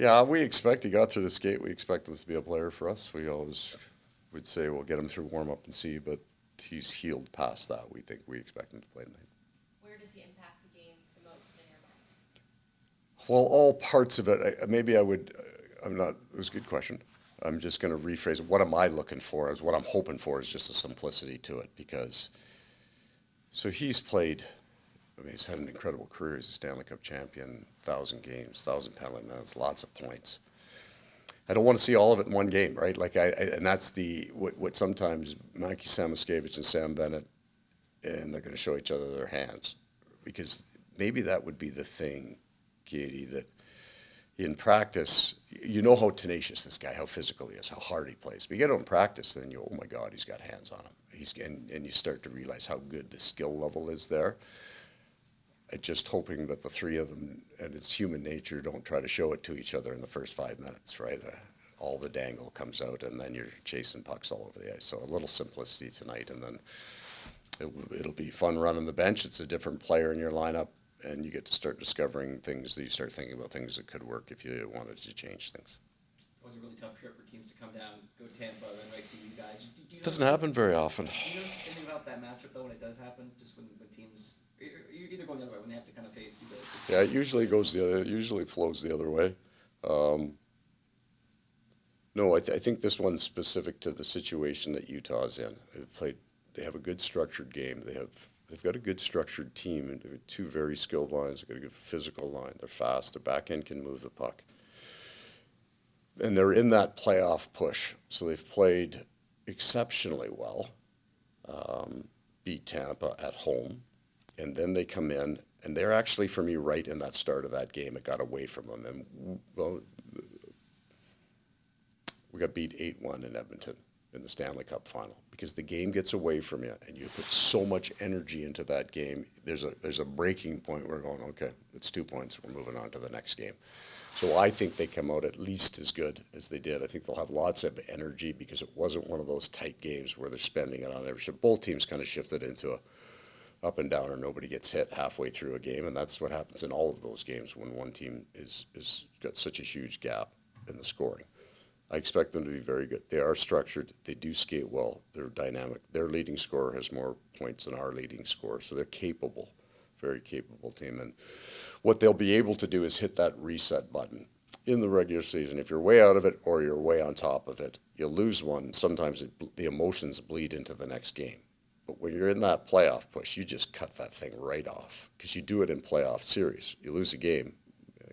Yeah, we expect he got through this gate. We expect him to be a player for us. We always would say we'll get him through warm up and see, but he's healed past that. We expect him to play tonight. Where does he impact the game the most in your mind? Well, all parts of it. Maybe I would. I'm not. It was a good question. I'm just going to rephrase it. What am I looking for? Is what I'm hoping for is just a simplicity to it because. So he's played. I mean, he's had an incredible career. He's a Stanley Cup champion, 1,000 games, 1,000 penalty minutes, lots of points. I don't want to see all of it in one game, right? And that's what sometimes Mikey Samoskevich and Sam Bennett, and they're going to show each other their hands, because maybe that would be the thing, Katie, that in practice, you know how tenacious this guy, how physical he is, how hard he plays. But you get him in practice, then oh my God, he's got hands on him. And you start to realize how good the skill level is there. Just hoping that the three of them, and it's human nature, don't try to show it to each other in the first 5 minutes, right? All the dangle comes out, and then you're chasing pucks all over the ice. So a little simplicity tonight, and then it'll be fun running the bench. It's a different player in your lineup, and you get to start discovering things. That you start thinking about things that could work if you wanted to change things. It's always a really tough trip for teams to come down, go to Tampa, then right to you guys. Doesn't happen very often. Do you notice anything about that matchup, though, when it does happen, just when teams... You're either going the other way when they have to kind of fade. Yeah, it usually goes the other. It usually flows the other way. No, I think this one's specific to the situation that Utah's in. They have a good structured game. They've got a good structured team, and two very skilled lines. They've got a good physical line. They're fast. Their back end can move the puck, and they're in that playoff push. So they've played exceptionally well. Beat Tampa at home. And then they come in, and they're actually, for me, right in that start of that game. It got away from them. And, well, we got beat 8-1 in Edmonton in the Stanley Cup final because the game gets away from you, and you put so much energy into that game. There's a breaking point where we're going, okay, it's 2 points. We're moving on to the next game. So I think they come out at least as good as they did. I think they'll have lots of energy because it wasn't one of those tight games where they're spending it on every shift. Both teams kind of shifted into a up and down, or nobody gets hit halfway through a game, and that's what happens in all of those games when one team is got such a huge gap in the scoring. I expect them to be very good. They are structured. They do skate well. They're dynamic. Their leading scorer has more points than our leading scorer, so they're capable, very capable team. And what they'll be able to do is hit that reset button in the regular season. If you're way out of it or you're way on top of it, you'll lose one. Sometimes the emotions bleed into the next game. But when you're in that playoff push, you just cut that thing right off because you do it in playoff series. You lose a game,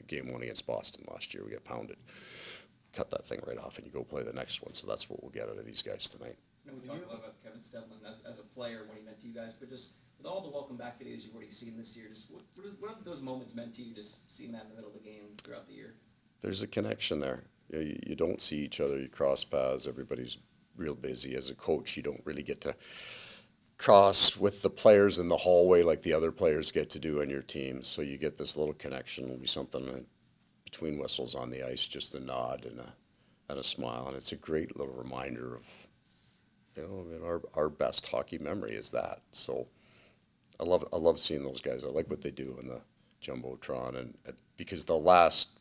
game one against Boston last year, we get pounded. Cut that thing right off and you go play the next one. So that's what we'll get out of these guys tonight. We talked a lot about Kevin Stevlin as a player, what he meant to you guys, but just with all the welcome back videos you've already seen this year, just what have those moments meant to you, just seeing that in the middle of the game throughout the year? There's a connection there. You don't see each other. You cross paths. Everybody's real busy. As a coach, you don't really get to cross with the players in the hallway like the other players get to do on your team. So you get this little connection. It'll be something between whistles on the ice, just a nod and a smile. And it's a great little reminder of, I mean, our best hockey memory is that. So I love seeing those guys. I like what they do in the Jumbotron, and because the last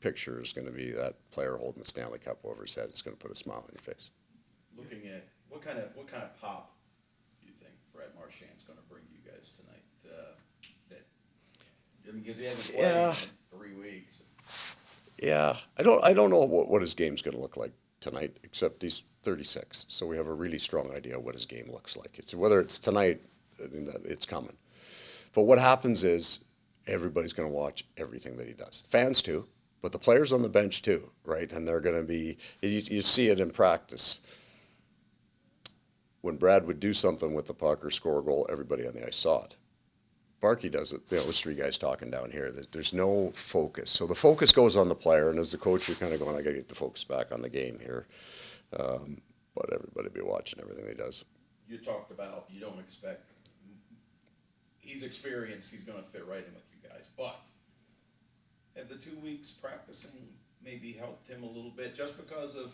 picture is going to be that player holding the Stanley Cup over his head. It's going to put a smile on your face. Looking at what kind of pop Brad Marchand's going to bring you guys tonight. Because he hasn't played in 3 weeks. Yeah, I don't know what his game's going to look like tonight, except he's 36, so we have a really strong idea what his game looks like. Whether it's tonight, I mean, it's coming. But what happens is everybody's going to watch everything that he does. Fans too, but the players on the bench too, right? And they're going to be. You see it in practice. When Brad would do something with the puck or score a goal, everybody on the ice saw it. Barkey does it. There's three guys talking down here. There's no focus. So the focus goes on the player, and as the coach, you're kind of going, I got to get the focus back on the game here. But everybody be watching everything he does. You talked about you don't expect. He's experienced. He's going to fit right in with you guys. But have the 2 weeks practicing maybe helped him a little bit just because of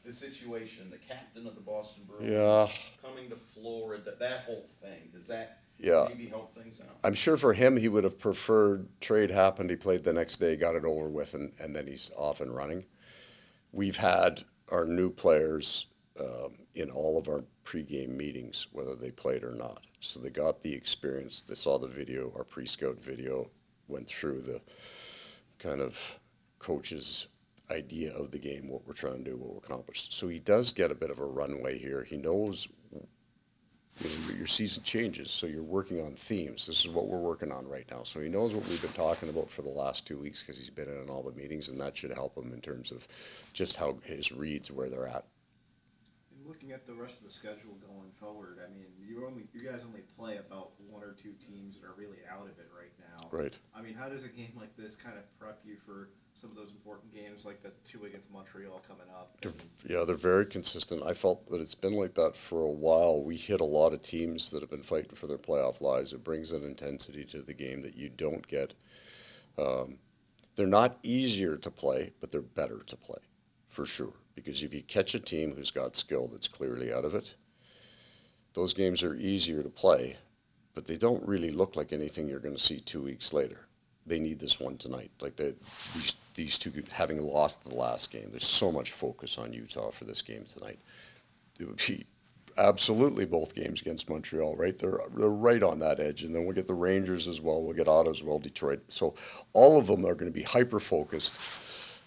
the situation, the captain of the Boston Bruins coming to Florida, that whole thing? Does that Yeah. maybe help things out. I'm sure for him, he would have preferred trade happened, he played the next day, got it over with, and then he's off and running. We've had our new players in all of our pregame meetings, whether they played or not. So they got the experience, they saw the video, our pre-scout video, went through the kind of coach's idea of the game, what we're trying to do, what we're accomplishing. So he does get a bit of a runway here. He knows your season changes, so you're working on themes. This is what we're working on right now. So he knows what we've been talking about for the last 2 weeks because he's been in all the meetings, and that should help him in terms of just how his reads where they're at. And looking at the rest of the schedule going forward, I mean, you guys only play about one or two teams that are really out of it right now. Right. I mean, how does a game like this kind of prep you for some of those important games, like the 2 against Montreal coming up? Yeah, they're very consistent. I felt that it's been like that for a while. We hit a lot of teams that have been fighting for their playoff lives. It brings an intensity to the game that you don't get. They're not easier to play, but they're better to play, for sure. Because if you catch a team who's got skill that's clearly out of it, those games are easier to play, but they don't really look like anything you're going to see 2 weeks later. They need this one tonight. Like these two, having lost the last game, there's so much focus on Utah for this game tonight. It would be absolutely both games against Montreal, right? They're right on that edge, and then we'll get the Rangers as well. We'll get Ottawa as well, Detroit. So all of them are going to be hyper focused.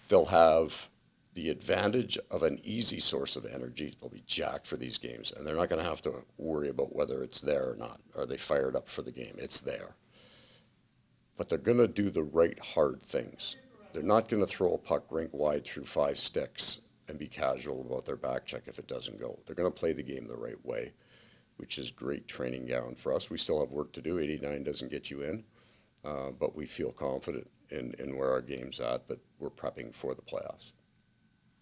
They'll have the advantage of an easy source of energy. They'll be jacked for these games, and they're not going to have to worry about whether it's there or not. Are they fired up for the game? It's there. But they're going to do the right hard things. They're not going to throw a puck rink wide through 5 sticks and be casual about their back check if it doesn't go. They're going to play the game the right way, which is great training ground for us. We still have work to do. 89 doesn't get you in, but we feel confident in where our game's at, that we're prepping for the playoffs.